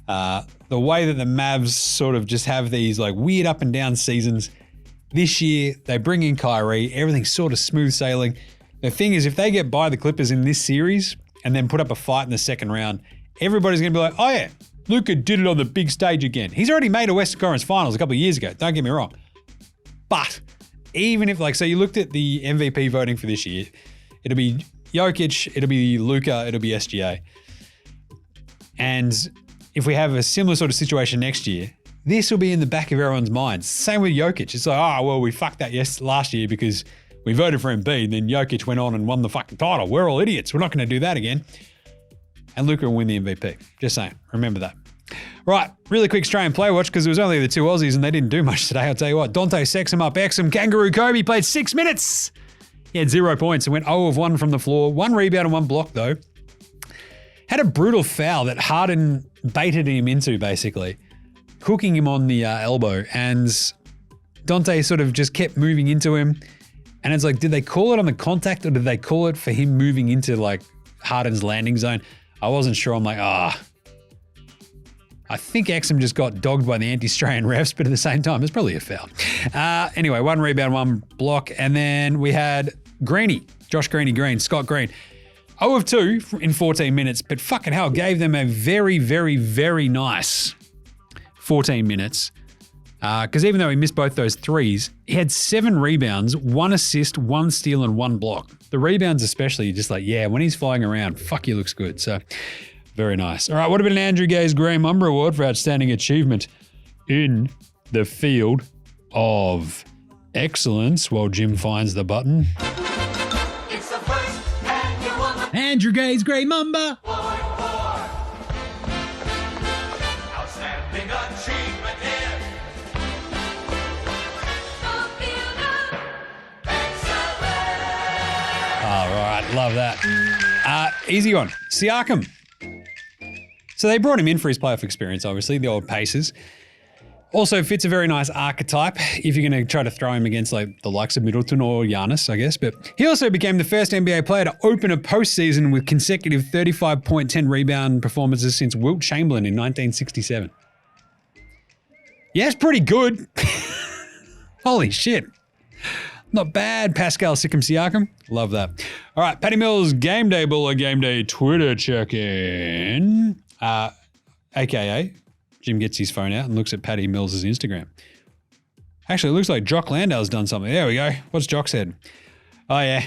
the way that the Mavs sort of just have these like weird up and down seasons, this year they bring in Kyrie, everything's sort of smooth sailing. The thing is, if they get by the Clippers in this series and then put up a fight in the second round, everybody's going to be like, oh yeah, Luka did it on the big stage again. He's already made a Western Conference Finals a couple of years ago, don't get me wrong. But even if so you looked at the MVP voting for this year, it'll be Jokic, it'll be Luka, it'll be SGA. And if we have a similar sort of situation next year, this will be in the back of everyone's minds. Same with Jokic. It's like, oh, well, we fucked that last year because we voted for Embiid, and then Jokic went on and won the fucking title. We're all idiots. We're not going to do that again. And Luka will win the MVP. Just saying. Remember that. Right, really quick Australian play watch because it was only the 2 Aussies and they didn't do much today. I'll tell you what. Dante Sexum up Exum. Kangaroo Kobe played 6 minutes. He had 0 points and went 0 of 1 from the floor. 1 rebound and 1 block, though. Had a brutal foul that Harden baited him into, basically, hooking him on the elbow. And Dante sort of just kept moving into him. And it's like, did they call it on the contact or did they call it for him moving into like Harden's landing zone? I wasn't sure. I'm like, I think Exum just got dogged by the anti-Strayan refs, but at the same time, it's probably a foul. Anyway, 1 rebound, 1 block. And then we had Josh Green, Scott Green. 0 of 2 in 14 minutes, but fucking hell, gave them a very, very, very nice 14 minutes. Because even though he missed both those threes, he had 7 rebounds, 1 assist, 1 steal, and 1 block. The rebounds especially, just like, yeah, when he's flying around, fuck, he looks good. So, very nice. All right, what about an Andrew Gay's Grey Mamba Award for outstanding achievement in the field of excellence while Jim finds the button? Andrew Gay's Grey Mamba. Outstanding achievement in the field of excellence. All right, love that. Easy one. Siakam. So they brought him in for his playoff experience, obviously, the old Pacers. Also fits a very nice archetype if you're going to try to throw him against like the likes of Middleton or Giannis, I guess. But he also became the first NBA player to open a postseason with consecutive 35-point, 10-rebound performances since Wilt Chamberlain in 1967. Yeah, it's pretty good. Holy shit. Not bad, Pascal Siakam. Love that. All right, Patty Mills, Gameday Buller, Gameday Twitter check-in. AKA... Jim gets his phone out and looks at Patty Mills' Instagram. Actually, it looks like Jock Landale's done something. There we go. What's Jock said? Oh, yeah.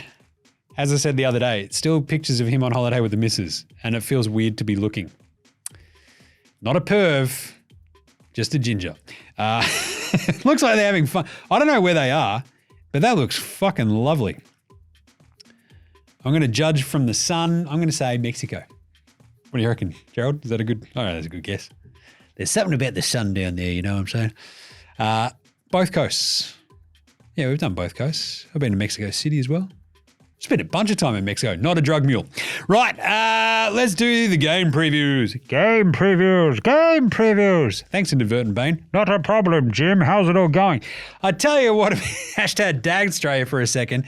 As I said the other day, it's still pictures of him on holiday with the missus, and it feels weird to be looking. Not a perv, just a ginger. Looks like they're having fun. I don't know where they are, but that looks fucking lovely. I'm going to judge from the sun. I'm going to say Mexico. What do you reckon, Gerald? Is that a good? Oh, that's a good guess. There's something about the sun down there, you know what I'm saying? Both coasts. Yeah, we've done both coasts. I've been to Mexico City as well. Spent a bunch of time in Mexico. Not a drug mule. Right, let's do the game previews. Game previews. Thanks, Inadvertent Bane. Not a problem, Jim. How's it all going? I tell you what, hashtag Dagstraya for a second.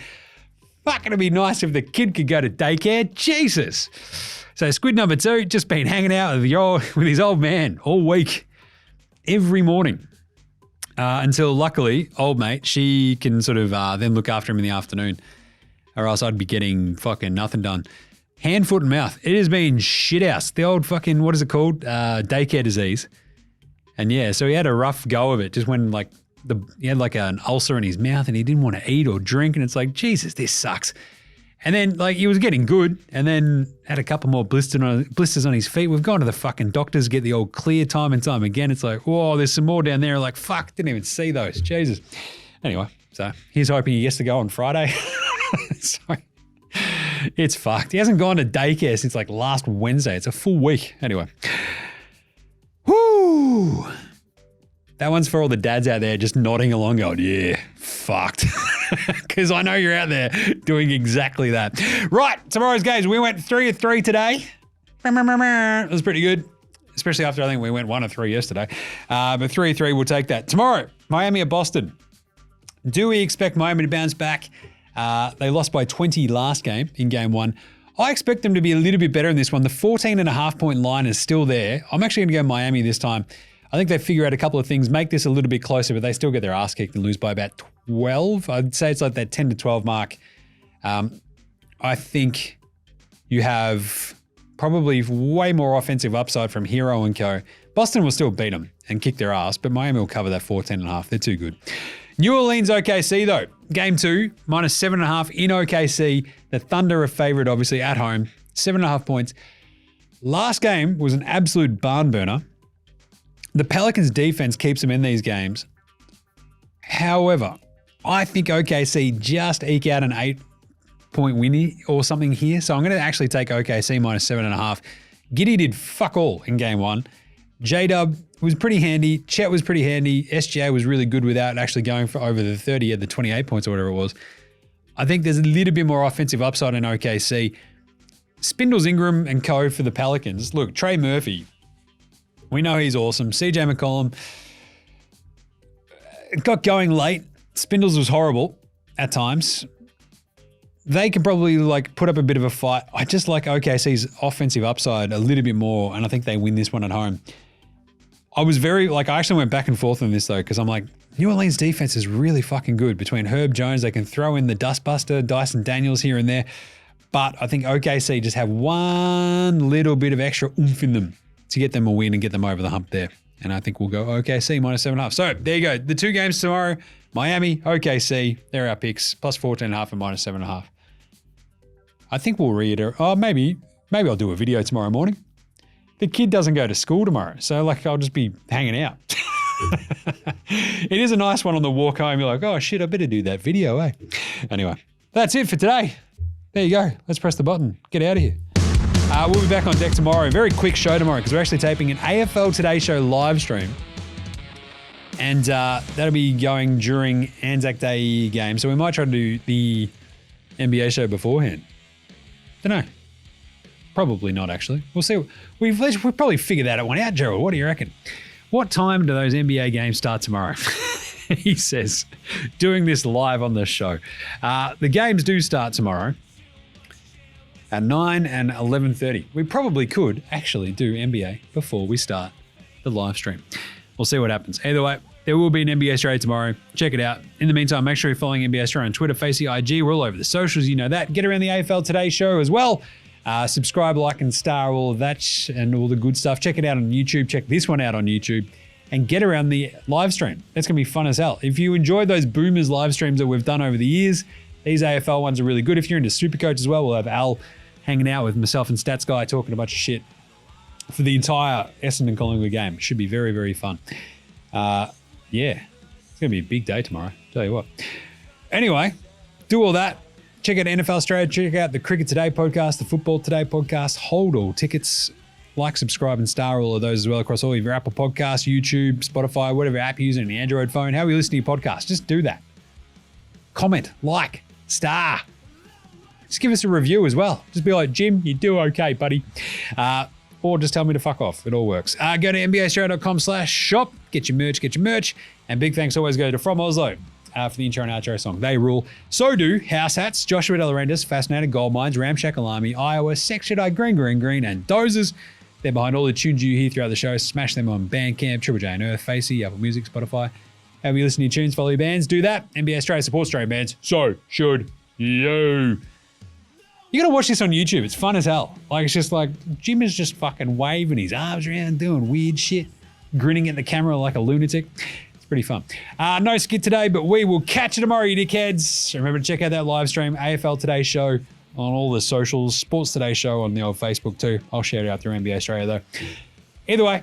Fuck, it'd be nice if the kid could go to daycare. Jesus. So squid number 2, just been hanging out with his old man all week, every morning. Until luckily, old mate, she can sort of then look after him in the afternoon. Or else I'd be getting fucking nothing done. Hand, foot, and mouth. It has been shit house. The old fucking, what is it called? Daycare disease. And yeah, so he had a rough go of it. Just when like he had like an ulcer in his mouth and he didn't want to eat or drink. And it's like, Jesus, this sucks. And then like he was getting good and then had a couple more blisters on his feet. We've gone to the fucking doctors, get the old clear time and time again. It's like, whoa, there's some more down there. Like, fuck, didn't even see those. Jesus. Anyway, so he's hoping he gets to go on Friday. Sorry. It's fucked. He hasn't gone to daycare since like last Wednesday. It's a full week. Anyway. Whoo! That one's for all the dads out there just nodding along going, yeah, fucked. Because I know you're out there doing exactly that. Right, tomorrow's games. We went 3 of 3 today. It was pretty good, especially after I think we went 1 of 3 yesterday. But 3 of 3, we'll take that. Tomorrow, Miami at Boston. Do we expect Miami to bounce back? They lost by 20 last game in game 1. I expect them to be a little bit better in this one. The 14.5 point line is still there. I'm actually going to go Miami this time. I think they figure out a couple of things, make this a little bit closer, but they still get their ass kicked and lose by about 12. I'd say it's like that 10 to 12 mark. I think you have probably way more offensive upside from Hero and co. Boston will still beat them and kick their ass, but Miami will cover that 14.5. They're too good. New Orleans OKC though, game 2, minus 7.5 in OKC. The Thunder are favourite, obviously, at home. 7.5 points. Last game was an absolute barn burner. The Pelicans defense keeps them in these games. However, I think OKC just eke out an 8-point win or something here. So I'm going to actually take OKC minus 7.5. Giddey did fuck all in game 1. J-Dub was pretty handy. Chet was pretty handy. SGA was really good without actually going for over the 30 at the 28 points or whatever it was. I think there's a little bit more offensive upside in OKC. Spindles, Ingram, and co for the Pelicans. Look, Trey Murphy, we know he's awesome. CJ McCollum got going late. Spindles was horrible at times. They can probably like put up a bit of a fight. I just like OKC's offensive upside a little bit more, and I think they win this one at home. I actually went back and forth on this though, because I'm like, New Orleans defense is really fucking good. Between Herb Jones, they can throw in the Dustbuster, Dyson Daniels here and there. But I think OKC just have one little bit of extra oomph in them to get them a win and get them over the hump there. And I think we'll go OKC minus 7.5. So there you go. The 2 games tomorrow, Miami, OKC, they're our picks, plus 14.5 and minus 7.5. I think we'll reiterate. Oh, maybe I'll do a video tomorrow morning. The kid doesn't go to school tomorrow, so like I'll just be hanging out. It is a nice one on the walk home. You're like, oh shit, I better do that video, eh? Anyway, that's it for today. There you go. Let's press the button. Get out of here. We'll be back on deck tomorrow. Very quick show tomorrow because we're actually taping an AFL Today Show live stream. And that'll be going during Anzac Day game. So we might try to do the NBA show beforehand. Don't know. Probably not, actually. We'll see. We'll probably figure that one out, Gerald. What do you reckon? What time do those NBA games start tomorrow? He says, doing this live on the show. The games do start tomorrow at 9 and 11:30. We probably could actually do NBA before we start the live stream. We'll see what happens. Either way, there will be an NBA Straya tomorrow. Check it out. In the meantime, make sure you're following NBA Straya on Twitter, Facebook, IG. We're all over the socials. You know that. Get around the AFL Today Show as well. Subscribe, like, and star, all of that and all the good stuff. Check it out on YouTube. Check this one out on YouTube. And get around the live stream. That's going to be fun as hell. If you enjoyed those Boomers live streams that we've done over the years, these AFL ones are really good. If you're into Supercoach as well, we'll have Al hanging out with myself and Stats Guy talking a bunch of shit for the entire Essendon Collingwood game. It should be very, very fun. Yeah, it's going to be a big day tomorrow. Tell you what. Anyway, do all that. Check out NFL Australia. Check out the Cricket Today podcast, the Football Today podcast. Hold all tickets. Like, subscribe, and star all of those as well across all of your Apple Podcasts, YouTube, Spotify, whatever app you're using on the Android phone. How are you listening to your podcast? Just do that. Comment, like, star. Just give us a review as well. Just be like, Jim, you do okay, buddy. Or just tell me to fuck off. It all works. Go to nbastraya.com/shop. Get your merch. And big thanks always go to From Oslo for the intro and outro song. They rule. So do House Hats, Joshua De Laurentiis, Fascinated Gold Mines, Ramshack Alarmy, Iowa, Section I, Green, and Dozers. They're behind all the tunes you hear throughout the show. Smash them on Bandcamp, Triple J and Earth, Facey, Apple Music, Spotify. Have you listen to your tunes, follow your bands, do that. NBA Straya supports Australian bands. So should you. You gotta watch this on YouTube. It's fun as hell. Like, it's just like, Jim is just fucking waving his arms around, doing weird shit, grinning at the camera like a lunatic. It's pretty fun. No skit today, but we will catch you tomorrow, you dickheads. Remember to check out that live stream, AFL Today show on all the socials, Sports Today show on the old Facebook too. I'll share it out through NBA Straya though. Either way,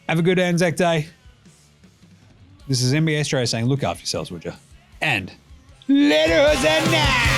have a good Anzac Day. This is NBA Straya saying, look after yourselves, would you? And let us at night.